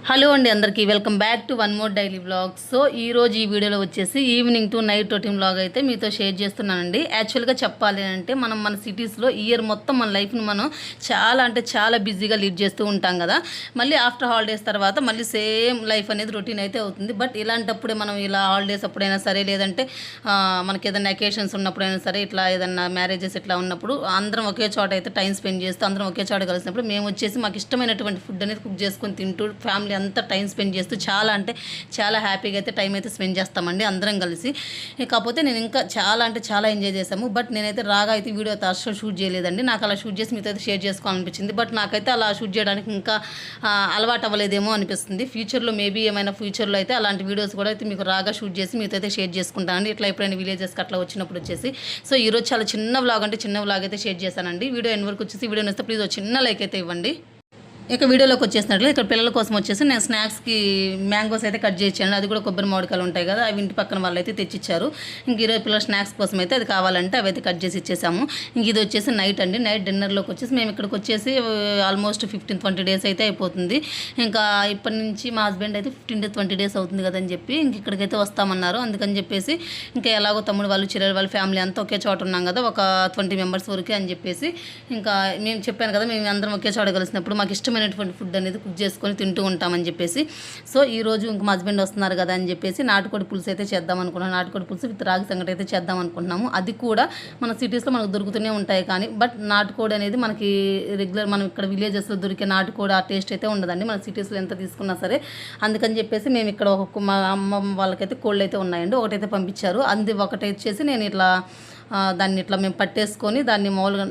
Hello అండి అందరికీ welcome back to one more daily vlog. So ఈరోజు ఈ వీడియోలో వచ్చేసి evening to night routine vlog అయితే మీతో షేర్ చేస్తున్నానండి. యాక్చువల్గా చెప్పాలి అంటే మన సిటీస్లో ఇయర్ మొత్తం మన లైఫ్ని మనం చాలా బిజీగా లీడ్ చేస్తూ ఉంటాం కదా. మళ్ళీ ఆఫ్టర్ హాలిడేస్ తర్వాత మళ్ళీ సేమ్ లైఫ్ అనేది రొటీన్ అయితే అవుతుంది. బట్ ఇలాంటప్పుడే మనం ఇలా హాలిడేస్ అప్పుడైనా సరే, లేదంటే మనకి ఏదైనా అకేషన్స్ ఉన్నప్పుడైనా సరే, ఇట్లా ఏదైనా మ్యారేజెస్ ఇట్లా ఉన్నప్పుడు అందరం ఒకే చోట అయితే టైం స్పెండ్ చేస్తూ అందరం ఒకే చోట కలిసినప్పుడు మేము వచ్చేసి మాకు ఇష్టమైనటువంటి ఫుడ్ అనేది కుక్ చేసుకొని తింటూ ఫ్యామిలీ అంతా టైం స్పెండ్ చేస్తూ చాలా హ్యాపీగా అయితే టైం అయితే స్పెండ్ చేస్తామండి అందరం కలిసి. కాకపోతే నేను ఇంకా చాలా ఎంజాయ్ చేశాము. బట్ నేనైతే రాగా అయితే వీడియో అయితే అసలు షూట్ చేయలేదండి. నాకు అలా షూట్ చేసి మీతో అయితే షేర్ చేసుకోవాలనిపించింది. బట్ నాకైతే అలా షూట్ చేయడానికి ఇంకా అలవాటు అవ్వలేదేమో అనిపిస్తుంది. ఫ్యూచర్లో మేబీ ఏమైనా ఫ్యూచర్లో అయితే అలాంటి వీడియోస్ కూడా అయితే మీకు రాగా షూట్ చేసి మీతో అయితే షేర్ చేసుకుంటానండి. ఇట్లా ఎప్పుడైనా విలేజెస్కి అట్లా వచ్చినప్పుడు వచ్చేసి. సో ఈరోజు చాలా చిన్న వ్లాగ్ అయితే షేర్ చేశానండి. వీడియో ఎన్ని వరకు వచ్చేసి వీడియో నచ్చితే ప్లీజ్ చిన్న లైక్ అయితే ఇవ్వండి. ఇక వీడియోలోకి వచ్చేసినట్లు ఇక్కడ పిల్లల కోసం వచ్చేసి నేను స్నాక్స్కి మ్యాంగోస్ అయితే కట్ చేయించాను. అది కూడా కొబ్బరి మామిడికాయలు ఉంటాయి కదా, అవి ఇంటి పక్కన వాళ్ళు అయితే తెచ్చిచ్చారు. ఇంక ఈరోజు పిల్లల స్నాక్స్ కోసం అయితే అది కావాలంటే అవి అయితే కట్ చేసి ఇచ్చేసాము. ఇంక ఇది వచ్చేసి నైట్ అండి. నైట్ డిన్నర్లోకి వచ్చేసి మేము ఇక్కడికి వచ్చేసి ఆల్మోస్ట్ 15-20 డేస్ అయితే అయిపోతుంది. ఇంకా ఇప్పటి నుంచి మా హస్బెండ్ అయితే 15-20 డేస్ అవుతుంది కదని చెప్పి ఇంక ఇక్కడికైతే వస్తామన్నారు. అందుకని చెప్పేసి ఇంకా ఎలాగో తమ్ముడు వాళ్ళు చెల్లెలు వాళ్ళ ఫ్యామిలీ అంతా ఒకే చోట ఉన్నాం కదా, ఒక 20 మెంబర్స్ వరకే అని చెప్పేసి ఇంకా మేము చెప్పాను కదా, మేము అందరం ఒకే చోట కలిసినప్పుడు మాకు ఇష్టమైనటువంటి ఫుడ్ అనేది కుక్ చేసుకొని తింటూ ఉంటామని చెప్పేసి. సో ఈరోజు ఇంకా మా హస్బెండ్ వస్తున్నారు కదా అని చెప్పేసి నాటుకోడి పులుసు అయితే చేద్దాం అనుకున్నాను. నాటుకోడి పులుసు విత్ రాగి సంగటి అయితే చేద్దాం అనుకుంటున్నాము. అది కూడా మన సిటీస్లో మనకు దొరుకుతూనే ఉంటాయి కానీ బట్ నాటుకోడి అనేది మనకి రెగ్యులర్ మనం ఇక్కడ విలేజెస్లో దొరికే నాటుకోడి ఆ టేస్ట్ అయితే ఉండదండి మన సిటీస్లో ఎంత తీసుకున్నా సరే. అందుకని చెప్పేసి మేము ఇక్కడ మా అమ్మ వాళ్ళకైతే కోళ్ళు అయితే ఉన్నాయండి, ఒకటైతే పంపించారు. ఒకటి వచ్చేసి నేను ఇట్లా దాన్ని ఇట్లా మేము పట్టేసుకొని దాన్ని మామూలుగా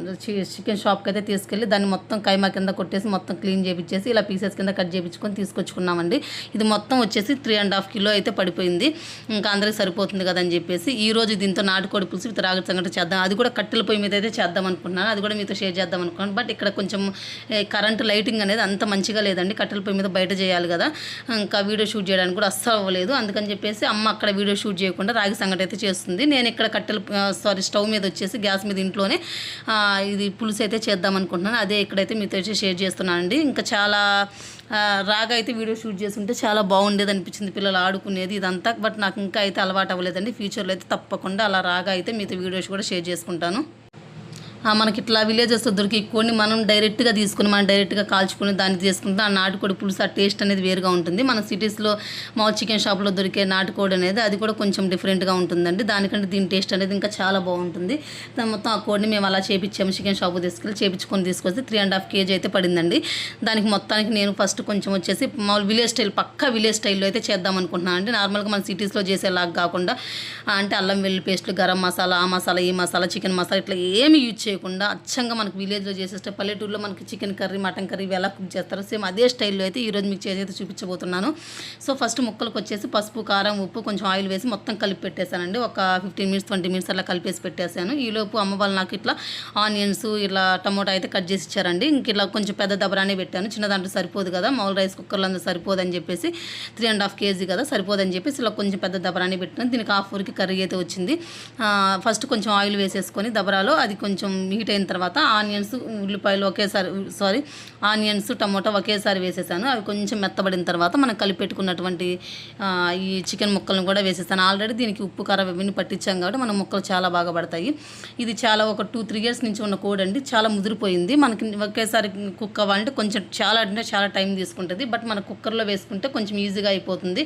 చికెన్ షాప్కి అయితే తీసుకెళ్ళి దాన్ని మొత్తం కైమా కింద కొట్టేసి మొత్తం క్లీన్ చేయించేసి ఇలా పీసెస్ కింద కట్ చేయించుకొని తీసుకొచ్చుకున్నామండి. ఇది మొత్తం వచ్చేసి 3.5 కిలో అయితే పడిపోయింది. ఇంకా అందరికీ సరిపోతుంది కదని చెప్పేసి ఈరోజు దీంతో నాటుకోడి పులుసు విత్ రాగి సంగటి చేద్దాం. అది కూడా కట్టెల పొయ్యి మీద అయితే చేద్దాం అనుకుంటున్నాను. అది కూడా మీతో షేర్ చేద్దాం అనుకున్నాను. బట్ ఇక్కడ కొంచెం కరెంట్ లైటింగ్ అనేది అంత మంచిగా లేదండి. కట్టెల పొయ్యి మీద బయట చేయాలి కదా, ఇంకా వీడియో షూట్ చేయడానికి కూడా అస్సలు అవ్వలేదు. అందుకని చెప్పేసి అమ్మ అక్కడ వీడియో షూట్ చేయకుండా రాగి సంగటి అయితే చేస్తుంది. నేను ఇక్కడ స్టవ్ మీద వచ్చేసి గ్యాస్ మీద ఇంట్లోనే ఇది పులుసు అయితే చేద్దాం అనుకుంటున్నాను. అదే ఇక్కడైతే మీతో షేర్ చేస్తున్నానండి. ఇంకా చాలా రాగా అయితే వీడియో షూట్ చేస్తుంటే చాలా బాగుండేది అనిపించింది, పిల్లలు ఆడుకునేది ఇదంతా. బట్ నాకు ఇంకా అయితే అలవాటు అవ్వలేదండి. ఫ్యూచర్లో అయితే తప్పకుండా అలా రాగా అయితే మీతో వీడియోస్ కూడా షేర్ చేసుకుంటాను. మనకి ఇట్లా విలేజెస్లో దొరికి కొన్ని మనం డైరెక్ట్గా తీసుకుని మనం డైరెక్ట్గా కాల్చుకుని దాన్ని చేసుకుంటే ఆ నాటుకోడి పులుసు ఆ టేస్ట్ అనేది వేరుగా ఉంటుంది. మన సిటీస్లో మామూలు చికెన్ షాప్లో దొరికే నాటుకోడి అనేది అది కూడా కొంచెం డిఫరెంట్గా ఉంటుందండి. దానికంటే దీని టేస్ట్ అనేది ఇంకా చాలా బాగుంటుంది. మొత్తం ఆ కోడిని మేము అలా చేపించాము, చికెన్ షాపు తీసుకొచ్చి 3.5 kg అయితే పడిందండి. దానికి మొత్తానికి నేను ఫస్ట్ కొంచెం వచ్చేసి మామూలు విలేజ్ స్టైల్ పక్కా విలేజ్ స్టైల్లో అయితే చేద్దాం అనుకుంటున్నాను అండి. నార్మల్గా మన సిటీస్లో చేసేలాగా కాకుండా అంటే అల్లం వెల్లుల్లి పేస్ట్లు, గరం మసాలా, ఆ మసాలా, ఈ మసాలా, చికెన్ మసాలా ఇట్లా ఏమి యూజ్ చేయకుండా అచ్చంగా మనకు విలేజ్లో చేసేస్తే పల్లెటూరులో మనకి చికెన్ కర్రీ, మటన్ కర్రీ ఇవి ఎలా కుక్ చేస్తారో సేమ్ అదే స్టైల్లో అయితే ఈరోజు మీకు చేసి అయితే చూపించబోతున్నాను. సో ఫస్ట్ ముక్కలకు వచ్చేసి పసుపు, కారం, ఉప్పు, కొంచెం ఆయిల్ వేసి మొత్తం కలిపి పెట్టేశానండి. ఒక 15-20 మినిట్స్ అలా కలిపేసి పెట్టేశాను. ఈలోపు అమ్మ వాళ్ళు నాకు ఇట్లా ఆనియన్స్, ఇలా టమోటా అయితే కట్ చేసి ఇచ్చారండి. ఇంక ఇలా కొంచెం పెద్ద దబరానే పెట్టాను, చిన్న దాంట్లో సరిపోదు కదా, మామూలు రైస్ కుక్కర్లో అంతా సరిపోదని చెప్పేసి 3.5 kg కదా సరిపోదని చెప్పేసి ఇలా కొంచెం పెద్ద దబరానే పెట్టాను. దీనికి హాఫ్ ఊరికి కర్రీ అయితే వచ్చింది. ఫస్ట్ కొంచెం ఆయిల్ వేసేసుకొని దబరాలో అది కొంచెం హీట్ అయిన తర్వాత ఆనియన్స్, ఉల్లిపాయలు ఆనియన్స్, టమోటా ఒకేసారి వేసేసాను. అవి కొంచెం మెత్తబడిన తర్వాత మనం కలిపెట్టుకున్నటువంటి ఈ చికెన్ ముక్కలను కూడా వేసేసాను. ఆల్రెడీ దీనికి ఉప్పు, కారం ఇవన్నీ పట్టించాం కాబట్టి మన ముక్కలు చాలా బాగా పడతాయి. ఇది చాలా ఒక 2-3 years నుంచి ఉన్న కోడి అండి, చాలా ముదిరిపోయింది. మనకి ఒకేసారి కుక్ అవ్వాలంటే కొంచెం చాలా టైం తీసుకుంటుంది. బట్ మన కుక్కర్లో వేసుకుంటే కొంచెం ఈజీగా అయిపోతుంది.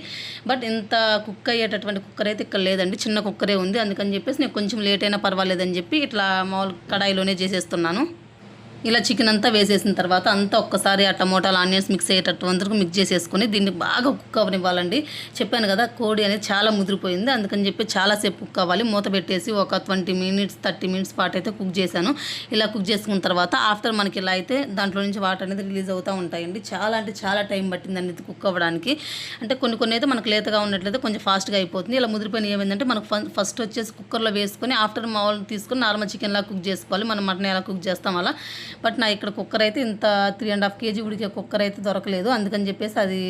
బట్ ఇంత కుక్ అయ్యేటటువంటి కుక్కర్ అయితే ఇక్కడ లేదండి, చిన్న కుక్కరే ఉంది. అందుకని చెప్పేసి నేను కొంచెం లేట్ అయినా పర్వాలేదని చెప్పి ఇట్లా మామూలు కడాయిలోనే చేసేస్తున్నాను. ఇలా చికెన్ అంతా వేసేసిన తర్వాత అంతా ఒక్కసారి ఆ టమోటాలు, ఆనియన్స్ మిక్స్ అయ్యేటట్టు అందరికీ మిక్స్ చేసేసుకొని దీన్ని బాగా కుక్ అవ్వనివ్వాలండి. చెప్పాను కదా కోడి అనేది చాలా ముదిరిపోయింది, అందుకని చెప్పి చాలాసేపు కుక్ అవ్వాలి. మూత పెట్టేసి ఒక 20-30 minutes పాటు అయితే కుక్ చేశాను. ఇలా కుక్ చేసుకున్న తర్వాత ఆఫ్టర్ మనకి ఇలా అయితే దాంట్లో నుంచి వాటర్ అనేది రిలీజ్ అవుతూ ఉంటాయండి. చాలా టైం పట్టిందండి ఇది కుక్ అవ్వడానికి. అంటే కొన్ని అయితే మనకు లేతగా ఉన్నట్లయితే కొంచెం ఫాస్ట్గా అయిపోతుంది. ఇలా ముదిరిపోయిన ఏమైందంటే మనకు ఫస్ట్ వచ్చేసి కుక్కర్లో వేసుకొని ఆఫ్టర్ మామూలు తీసుకొని నార్మల్ చికెన్లా కుక్ చేసుకోవాలి. మనం మటన్ ఎలా కుక్ చేస్తాం అలా బట్ నా ఇక్కడ కుక్కర్ అయితే ఇంత 3.5 kg ఉడికే కుక్కర్ అయితే దొరకలేదు. అందుకని చెప్పేసి అది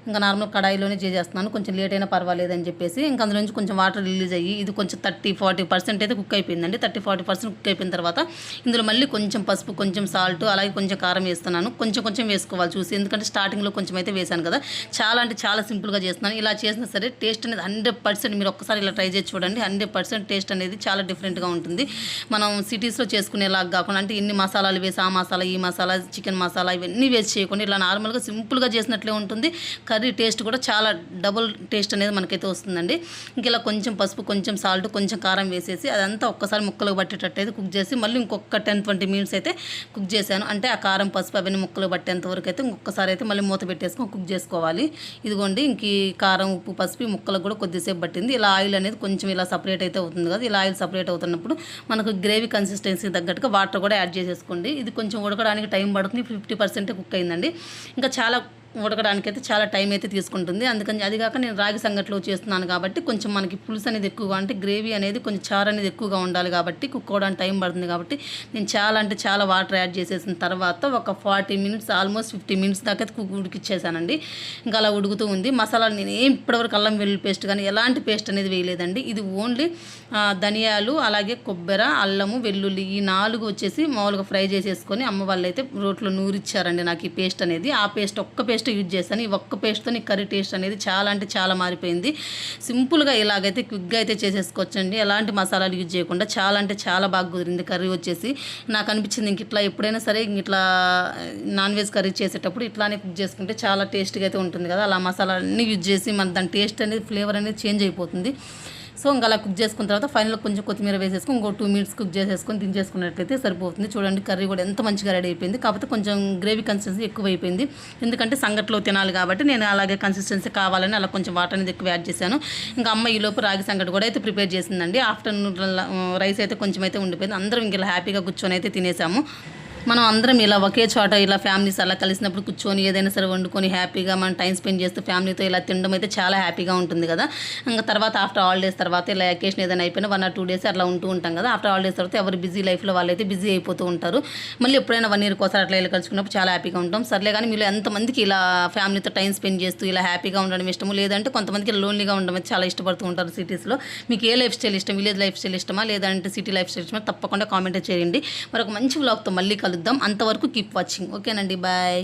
ఇంకా నార్మల్ కడాయిలోనే చేసేస్తున్నాను. కొంచెం లేట్ అయినా పర్వాలేదు అని చెప్పేసి ఇంకా అందులో నుంచి కొంచెం వాటర్ రిలీజ్ అయ్యి ఇది కొంచెం 30-40% అయితే కుక్ అయిపోయిందండి. 30-40% కుక్ అయిపోయిన తర్వాత ఇందులో మళ్ళీ కొంచెం పసుపు, కొంచెం సాల్ట్, అలాగే కొంచెం కారం వేస్తున్నాను. కొంచెం వేసుకోవాలి చూసి, ఎందుకంటే స్టార్టింగ్లో కొంచెం అయితే వేసాను కదా. చాలా అంటే చాలా సింపుల్గా చేస్తున్నాను. ఇలా చేసినా సరే టేస్ట్ అనేది 100% మీరు ఒక్కసారి ఇలా ట్రై చేసి చూడండి. 100% టేస్ట్ అనేది చాలా డిఫరెంట్గా ఉంటుంది. మనం సిటీస్లో చేసుకునేలాగా కాకుండా, అంటే ఇన్ని మసాలాలు వేసి ఆ మసాలా ఈ మసాలా చికెన్ మసాలా ఇవన్నీ వేసి చేయకుండా ఇలా నార్మల్గా సింపుల్గా చేసినట్లే ఉంటుంది. కర్రీ టేస్ట్ కూడా చాలా డబుల్ టేస్ట్ అనేది మనకైతే వస్తుందండి. ఇంక ఇలా కొంచెం పసుపు, కొంచెం సాల్ట్, కొంచెం కారం వేసేసి అదంతా ఒక్కసారి ముక్కలు పట్టేటట్టు అయితే కుక్ చేసి మళ్ళీ ఇంకొక 10-20 minutes అయితే కుక్ చేశాను. అంటే ఆ కారం పసుపు అవన్నీ ముక్కలు పట్టేంత వరకు అయితే ఇంకొకసారి అయితే మళ్ళీ మూత పెట్టేసుకొని కుక్ చేసుకోవాలి. ఇదిగోండి ఇంక ఈ కారం, ఉప్పు, పసుపు ముక్కలకు కూడా కొద్దిసేపు పట్టింది. ఇలా ఆయిల్ అనేది కొంచెం ఇలా సపరేట్ అయితే అవుతుంది కదా. ఇలా ఆయిల్ సపరేట్ అవుతున్నప్పుడు మనకు గ్రేవీ కన్సిస్టెన్సీ తగ్గట్టుగా వాటర్ కూడా యాడ్ చేసేసుకోండి. ఇది కొంచెం ఉడకడానికి టైం పడుతుంది. 50% కుక్ అయిందండి. ఇంకా చాలా ఉడకడానికైతే చాలా టైం అయితే తీసుకుంటుంది. అందుకని అది కాక నేను రాగి సంగట్లో చేస్తున్నాను కాబట్టి కొంచెం మనకి పులుసు అనేది ఎక్కువగా, అంటే గ్రేవీ అనేది కొంచెం చారు అనేది ఎక్కువగా ఉండాలి కాబట్టి కుక్ అవ్వడానికి టైం పడుతుంది. కాబట్టి నేను చాలా అంటే చాలా వాటర్ యాడ్ చేసేసిన తర్వాత ఒక 40 minutes, ఆల్మోస్ట్ 50 minutes దాకా ఉడికిచ్చేసానండి. ఇంకా అలా ఉడుకుతూ ఉంది. మసాలాలు నేను ఇప్పటివరకు అల్లం వెల్లుల్లి పేస్ట్ కానీ ఎలాంటి పేస్ట్ అనేది వేయలేదండి. ఇది ఓన్లీ ధనియాలు, అలాగే కొబ్బరి, అల్లము, వెల్లుల్లి ఈ 4 వచ్చేసి మామూలుగా ఫ్రై చేసేసుకొని అమ్మ వాళ్ళు అయితే రోట్లో నూరిచ్చారండి నాకు ఈ పేస్ట్ అనేది. ఆ పేస్ట్ ఒక్క పేస్ట్ యూజ్ చేశాను. ఈ ఒక్క పేస్ట్తో నీ కర్రీ టేస్ట్ అనేది చాలా అంటే చాలా మారిపోయింది. సింపుల్గా ఇలాగైతే క్విక్గా అయితే చేసేసుకోవచ్చండి. ఎలాంటి మసాలాలు యూజ్ చేయకుండా చాలా అంటే చాలా బాగా కుదిరింది కర్రీ వచ్చేసి. నాకు అనిపించింది ఇంక ఇట్లా ఎప్పుడైనా సరే ఇట్లా నాన్ వెజ్ కర్రీ చేసేటప్పుడు ఇట్లానే కుక్ చేసుకుంటే చాలా టేస్ట్గా అయితే ఉంటుంది కదా. అలా మసాలాలన్నీ యూజ్ చేసి మన దాని టేస్ట్ అనేది ఫ్లేవర్ అనేది చేంజ్ అయిపోతుంది. సో ఇంకా అలా కుక్ చేసుకున్న తర్వాత ఫైనల్గా కొంచెం కొత్తిమీర వేసేసుకొని ఇంకో 2 minutes కుక్ చేసేసుకొని దించేసుకున్నట్లయితే సరిపోతుంది. చూడండి కర్రీ కూడా ఎంత మంచిగా రెడీ అయిపోయింది. కాకపోతే కొంచెం గ్రేవీ కన్సిస్టెన్సీ ఎక్కువ అయిపోయింది. ఎందుకంటే సంగట్లో తినాలి కాబట్టి నేను అలాగే కన్సిస్టెన్సీ కావాలని అలా కొంచెం వాటర్ అనేది ఎక్కువ యాడ్ చేశాను. ఇంకా అమ్మ ఈలోపు రాగి సంగటి కూడా అయితే ప్రిపేర్ చేసిందండి. ఆఫ్టర్నూన్ రైస్ అయితే కొంచెం అయితే ఉండిపోయింది. అందరం ఇంక ఇలా హ్యాపీగా కూర్చొని అయితే తినేసాము. మనం అందరం ఇలా ఒకే చోట ఇలా ఫ్యామిలీస్ అలా కలిసినప్పుడు కూర్చొని ఏదైనా సరే వండుకొని హ్యాపీగా మనం టైం స్పెండ్ చేస్తూ ఫ్యామిలీతో ఇలా తినడం అయితే చాలా హ్యాపీగా ఉంటుంది కదా. ఇంకా తర్వాత ఆఫ్టర్ హాలిడేస్ తర్వాత ఇలా అకేషన్ ఏదైనా అయిపోయినా 1 or 2 days అట్లా ఉంటూ ఉంటాం కదా. ఆఫ్టర్ హాలిడేస్ తర్వాత ఎవరు బిజీ లైఫ్లో వాళ్ళైతే బిజీ అయిపోతూ ఉంటారు. మళ్ళీ ఎప్పుడైనా 1 year ఒకసారి అట్లా ఇలా కలుసుకున్నప్పుడు చాలా హ్యాపీగా ఉంటాం. సర్లే కానీ మీరు ఎంతమందికి ఇలా ఫ్యామిలీతో టైం స్పెండ్ చేస్తూ ఇలా హ్యాపీగా ఉండడం ఇష్టము, లేదంటే కొంతమందికి లోన్లీగా ఉండడం అయితే చాలా ఇష్టపడుతూ ఉంటారు సిటీస్లో. మీకు ఏ లైఫ్ స్టైల్ ఇష్టం, విలేజ్ లైఫ్ స్టైల్ ఇష్టమా లేదంటే సిటీ లైఫ్ స్టైల్ ఇష్టమా తప్పకుండా కామెంట్ చేయండి. మరొక మంచి వ్లాగ్తో మళ్ళీ కలుద్దాం. అంతవరకు కీప్ వాచింగ్. ఓకేనండి, బాయ్.